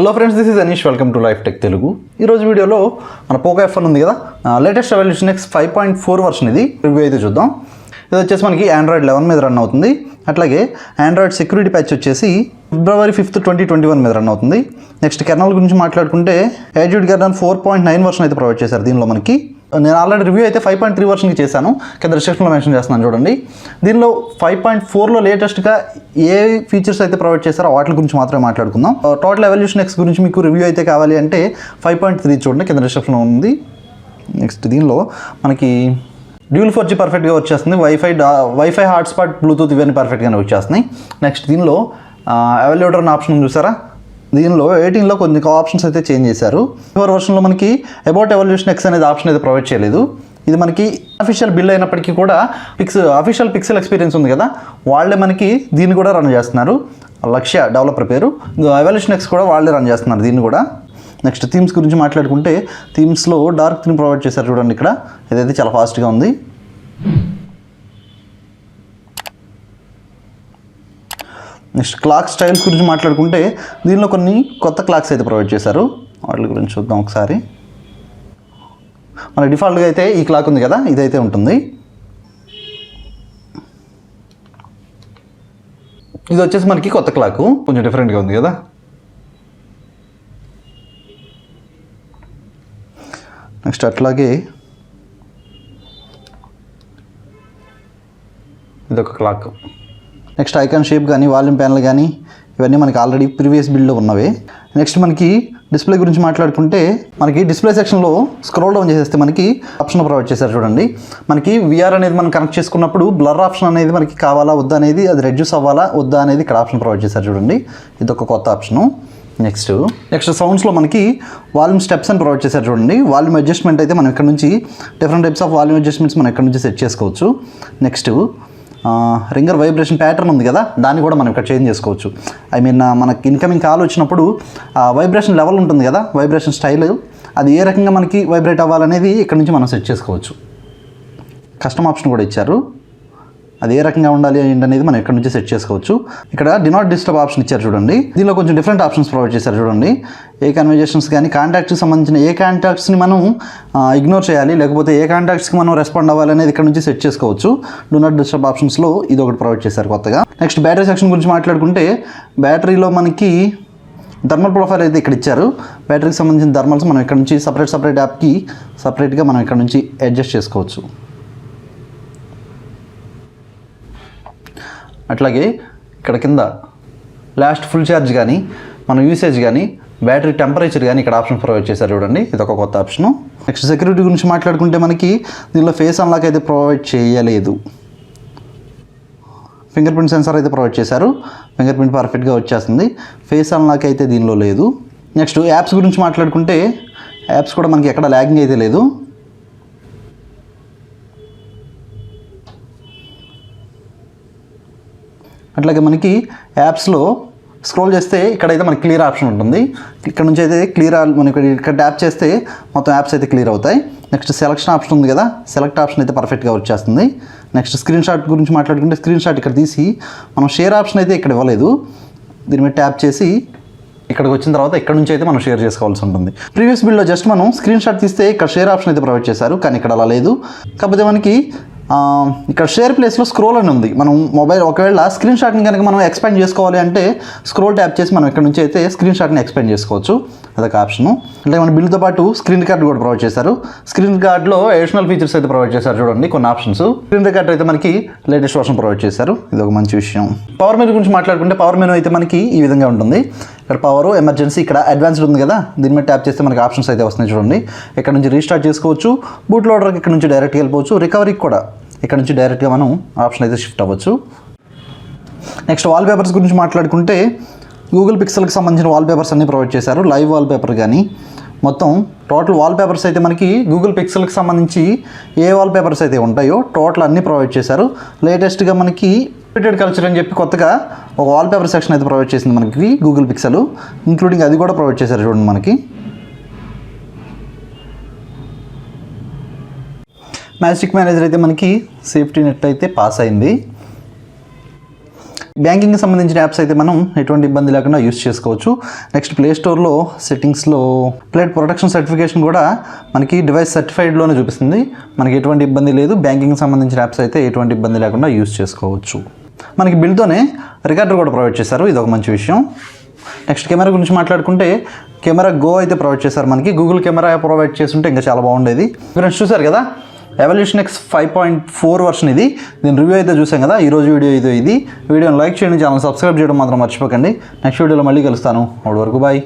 Hello friends, this is Anish. Welcome to life tech Telugu. ఈరోజు వీడియోలో మన పోకో F1 ఉంది కదా, లేటెస్ట్ ఎవల్యూషన్ X 5.4 వర్షన్ ఇది రివ్యూ అయితే చూద్దాం. ఇది వచ్చేసి మనకి Android 11 మీద రన్ అవుతుంది. అట్లాగే ఆండ్రాయిడ్ సెక్యూరిటీ ప్యాచ్ వచ్చేసి February 5th, 2021 మీద రన్ అవుతుంది. నెక్స్ట్ కెర్నల్ గురించి మాట్లాడుకుంటే ఏజ్డ్ కెర్నల్ 4.9 వర్షన్ అయితే ప్రొవైడ్ చేశారు దీనిలో మనకి. నేను ఆల్రెడీ రివ్యూ అయితే 5.3 వర్షన్కి చేశాను, కింద డిస్క్రిప్షన్లో మెన్షన్ చేస్తున్నాను చూడండి. దీనిలో 5.4లో లేటెస్ట్గా ఏ ఫీచర్స్ అయితే ప్రొవైడ్ చేశారో వాటి గురించి మాత్రమే మాట్లాడుకుందాం. టోటల్ ఎవల్యూషన్ X గురించి మీకు రివ్యూ అయితే కావాలి అంటే 5.3 చూడండి, కింద డిస్క్రిప్షన్లో ఉంది. నెక్స్ట్ దీనిలో మనకి డ్యూల్ 4G పర్ఫెక్ట్గా వచ్చేస్తుంది. వైఫై హాట్స్పాట్ బ్లూటూత్ ఇవన్నీ పర్ఫెక్ట్గానే వచ్చేస్తున్నాయి. నెక్స్ట్ దీనిలో ఎవల్యూటర్ అనే ఆప్షన్ చూసారా, దీనిలో 18లో కొన్ని ఆప్షన్స్ అయితే చేంజ్ చేశారు. ఫివర్ వర్షన్లో మనకి అబౌట్ ఎవల్యూషన్ X అనేది ఆప్షన్ అయితే ప్రొవైడ్ చేయలేదు. ఇది మనకి అఫీషియల్ బిల్డ్ అయినప్పటికీ కూడా అఫీషియల్ పిక్సెల్ ఎక్స్పీరియన్స్ ఉంది కదా, వాళ్ళే మనకి దీన్ని కూడా రన్ చేస్తున్నారు. లక్ష్య డెవలపర్ పేరు. ఎవల్యూషన్ X కూడా వాళ్ళే రన్ చేస్తున్నారు దీన్ని కూడా. నెక్స్ట్ థీమ్స్ గురించి మాట్లాడుకుంటే థీమ్స్లో డార్క్ థీమ్ ప్రొవైడ్ చేశారు చూడండి ఇక్కడ. ఇదైతే చాలా ఫాస్ట్గా ఉంది. నెక్స్ట్ క్లాక్ స్టైల్స్ గురించి మాట్లాడుకుంటే దీనిలో కొన్ని కొత్త క్లాక్స్ అయితే ప్రొవైడ్ చేశారు. వాటి గురించి చూద్దాం ఒకసారి. మన డిఫాల్ట్గా అయితే ఈ క్లాక్ ఉంది కదా, ఇదైతే ఉంటుంది. ఇది వచ్చేసి మనకి కొత్త క్లాక్, కొంచెం డిఫరెంట్గా ఉంది కదా. నెక్స్ట్ అట్లాగే ఇదొక క్లాక్. నెక్స్ట్ ఐకాన్ షేప్ కానీ వాల్యూమ్ ప్యానల్ కానీ ఇవన్నీ మనకి ఆల్రెడీ ప్రీవియస్ బిల్డ్లో ఉన్నవే. నెక్స్ట్ మనకి డిస్ప్లే గురించి మాట్లాడుకుంటే మనకి డిస్ప్లే సెక్షన్లో స్క్రోల్ డౌన్ చేసేస్తే మనకి ఆప్షన్ ప్రొవైడ్ చేశారు చూడండి. మనకి VR అనేది మనం కనెక్ట్ చేసుకున్నప్పుడు బ్లర్ ఆప్షన్ అనేది మనకి కావాలా వద్దా అనేది, అది రెడ్యూస్ అవ్వాలా వద్దా అనేది ఇక్కడ ఆప్షన్ ప్రొవైడ్ చేశారు చూడండి. ఇదొక కొత్త ఆప్షను. నెక్స్ట్ సౌండ్స్లో మనకి వాల్యూమ్ స్టెప్స్ అని ప్రొవైడ్ చేశారు చూడండి. వాల్యూమ్ అడ్జస్ట్మెంట్ అయితే మనం ఇక్కడ నుంచి different types of volume adjustments మనం ఇక్కడ నుంచి సెట్ చేసుకోవచ్చు. నెక్స్ట్ రింగర్ వైబ్రేషన్ ప్యాటర్న్ ఉంది కదా, దాన్ని కూడా మనం ఇక్కడ చేంజ్ చేసుకోవచ్చు. మనకి ఇన్కమింగ్ కాల్ వచ్చినప్పుడు వైబ్రేషన్ లెవెల్ ఉంటుంది కదా, వైబ్రేషన్ స్టైల్, అది ఏ రకంగా మనకి వైబ్రేట్ అవ్వాలనేది ఇక్కడ నుంచి మనం సెట్ చేసుకోవచ్చు. కస్టమ్ ఆప్షన్ కూడా ఇచ్చారు, అది ఏ రకంగా ఉండాలి ఏంటనేది మనం ఇక్కడ నుంచి సెట్ చేసుకోవచ్చు. ఇక్కడ డి నాట్ డిస్టర్బ్ ఆప్షన్ ఇచ్చారు చూడండి. దీనిలో కొంచెం డిఫరెంట్ ఆప్షన్స్ ప్రొవైడ్ చేశారు చూడండి. ఏ కన్వర్జేషన్స్ కానీ కాంటాక్ట్స్కి సంబంధించిన ఏ కాంటాక్ట్స్ని మనం ఇగ్నోర్ చేయాలి, లేకపోతే ఏ కాంటాక్ట్స్కి మనం రెస్పాండ్ అవ్వాలి అనేది ఇక్కడ నుంచి సెట్ చేసుకోవచ్చు. డు నాట్ డిస్టర్బ్ ఆప్షన్స్లో ఇది ఒకటి ప్రొవైడ్ చేశారు కొత్తగా. నెక్స్ట్ బ్యాటరీ సెక్షన్ గురించి మాట్లాడుకుంటే బ్యాటరీలో మనకి థర్మల్ ప్రొఫైల్ అయితే ఇక్కడ ఇచ్చారు. బ్యాటరీకి సంబంధించిన థర్మల్స్ మనం ఇక్కడ నుంచి సపరేట్ యాప్కి సపరేట్గా మనం ఇక్కడ నుంచి అడ్జస్ట్ చేసుకోవచ్చు. అట్లాగే ఇక్కడ కింద లాస్ట్ ఫుల్ ఛార్జ్ కానీ మన యూసేజ్ కానీ బ్యాటరీ టెంపరేచర్ కానీ ఇక్కడ ఆప్షన్ ప్రొవైడ్ చేశారు చూడండి. ఇది ఒక కొత్త ఆప్షను. నెక్స్ట్ సెక్యూరిటీ గురించి మాట్లాడుకుంటే మనకి దీనిలో ఫేస్ అన్లాక్ అయితే ప్రొవైడ్ చేయలేదు. ఫింగర్ ప్రింట్ సెన్సార్ అయితే ప్రొవైడ్ చేశారు, ఫింగర్ ప్రింట్ పర్ఫెక్ట్గా వచ్చేస్తుంది. ఫేస్ అన్లాక్ అయితే దీనిలో లేదు. నెక్స్ట్ యాప్స్ గురించి మాట్లాడుకుంటే యాప్స్ కూడా మనకి ఎక్కడ ల్యాగింగ్ అయితే లేదు. అట్లాగే మనకి యాప్స్లో స్క్రోల్ చేస్తే ఇక్కడైతే మనకి క్లియర్ ఆప్షన్ ఉంటుంది. ఇక్కడ నుంచి అయితే మనకి ఇక్కడ ట్యాప్ చేస్తే మొత్తం యాప్స్ అయితే క్లియర్ అవుతాయి. నెక్స్ట్ సెలక్షన్ ఆప్షన్ ఉంది కదా, సెలెక్ట్ ఆప్షన్ అయితే పర్ఫెక్ట్గా వచ్చేస్తుంది. నెక్స్ట్ స్క్రీన్ షాట్ గురించి మాట్లాడుకుంటే స్క్రీన్ షాట్ ఇక్కడ తీసి మనం షేర్ ఆప్షన్ అయితే ఇక్కడ ఇవ్వలేదు. దీని మీద ట్యాప్ చేసి ఇక్కడికి వచ్చిన తర్వాత ఇక్కడ నుంచి అయితే మనం షేర్ చేసుకోవాల్సి ఉంటుంది. ప్రీవియస్ బిల్డ్లో జస్ట్ మనం స్క్రీన్ షాట్ తీస్తే ఇక్కడ షేర్ ఆప్షన్ అయితే ప్రొవైడ్ చేశారు, కానీ ఇక్కడ అలా లేదు. కాకపోతే మనకి ఇక్కడ షేర్ ప్లేస్లో స్క్రోల్ అని ఉంది. మనం మొబైల్ ఒకవేళ స్క్రీన్ షాట్ని కనుక మనం ఎక్స్పాండ్ చేసుకోవాలి అంటే స్క్రోల్ ట్యాప్ చేసి మనం ఇక్కడ నుంచి అయితే స్క్రీన్ షాట్ని ఎక్స్పాండ్ చేసుకోవచ్చు. అదొక ఆప్షను. అంటే మన బిల్డ్తో పాటు స్క్రీన్ రికార్డ్ కూడా ప్రొవైడ్ చేశారు. స్క్రీన్ రికార్డ్లో అడిషనల్ ఫీచర్స్ అయితే ప్రొవైడ్ చేశారు చూడండి, కొన్ని ఆప్షన్స్. స్క్రీన్ రికార్డ్ అయితే మనకి లేటెస్ట్ వర్షన్ ప్రొవైడ్ చేశారు, ఇది ఒక మంచి విషయం. పవర్ మెనూ గురించి మాట్లాడుకుంటే పవర్ మెనూ అయితే మనకి ఈ విధంగా ఉంటుంది. ఇక్కడ పవర్, ఎమర్జెన్సీ, ఇక్కడ అడ్వాన్స్డ్ ఉంది కదా, దీని మీద ట్యాప్ చేస్తే మనకి ఆప్షన్స్ అయితే వస్తున్నాయి చూడండి. ఇక్కడ నుంచి రీస్టార్ట్ చేసుకోవచ్చు, బూట్ లోడర్కి ఇక్కడ నుంచి డైరెక్ట్గా వెళ్ళిపోవచ్చు, రికవరీకి కూడా ఇక్కడ నుంచి డైరెక్ట్గా మనం ఆప్షన్ అయితే షిఫ్ట్ అవ్వచ్చు. నెక్స్ట్ వాల్పేపర్స్ గురించి మాట్లాడుకుంటే గూగుల్ పిక్సెల్కి సంబంధించిన వాల్పేపర్స్ అన్నీ ప్రొవైడ్ చేశారు. లైవ్ వాల్పేపర్ కానీ మొత్తం టోటల్ వాల్పేపర్స్ అయితే మనకి గూగుల్ పిక్సెల్కి సంబంధించి ఏ వాల్పేపర్స్ అయితే ఉంటాయో టోటల్ అన్నీ ప్రొవైడ్ చేశారు. లేటెస్ట్గా మనకి రిపీటెడ్ కల్చర్ అని చెప్పి కొత్తగా ఒక వాల్పేపర్ సెక్షన్ అయితే ప్రొవైడ్ చేసింది మనకి గూగుల్ పిక్సెల్, ఇంక్లూడింగ్ అది కూడా ప్రొవైడ్ చేశారు చూడండి మనకి. మ్యాజిక్ మేనేజర్ అయితే మనకి సేఫ్టీ నెట్ అయితే పాస్ అయింది. బ్యాంకింగ్కి సంబంధించిన యాప్స్ అయితే మనం ఎటువంటి ఇబ్బంది లేకుండా యూస్ చేసుకోవచ్చు. నెక్స్ట్ ప్లే స్టోర్లో సెట్టింగ్స్లో ప్లేట్ ప్రొటెక్షన్ సర్టిఫికేషన్ కూడా మనకి డివైస్ సర్టిఫైడ్లోనే చూపిస్తుంది. మనకి ఎటువంటి ఇబ్బంది లేదు. బ్యాంకింగ్కి సంబంధించిన యాప్స్ అయితే ఎటువంటి ఇబ్బంది లేకుండా యూస్ చేసుకోవచ్చు. మనకి బిల్తోనే రికార్డర్ కూడా ప్రొవైడ్ చేశారు, ఇది ఒక మంచి విషయం. నెక్స్ట్ కెమెరా గురించి మాట్లాడుకుంటే కెమెరా గో అయితే ప్రొవైడ్ చేశారు. మనకి గూగుల్ కెమెరా ప్రొవైడ్ చేస్తుంటే ఇంకా చాలా బాగుండేది. ఫ్రెండ్స్ చూసారు కదా ఎవల్యూషన్ X 5.4 వర్షన్ ఇది. దీని రివ్యూ అయితే చూసాం కదా. ఈరోజు వీడియో ఇది. వీడియోని లైక్ చేయండి, ఛానల్ సబ్స్క్రైబ్ చేయడం మాత్రం మర్చిపోకండి. నెక్స్ట్ వీడియోలో మళ్ళీ కలుస్తాను. అప్పటి వరకు బాయ్.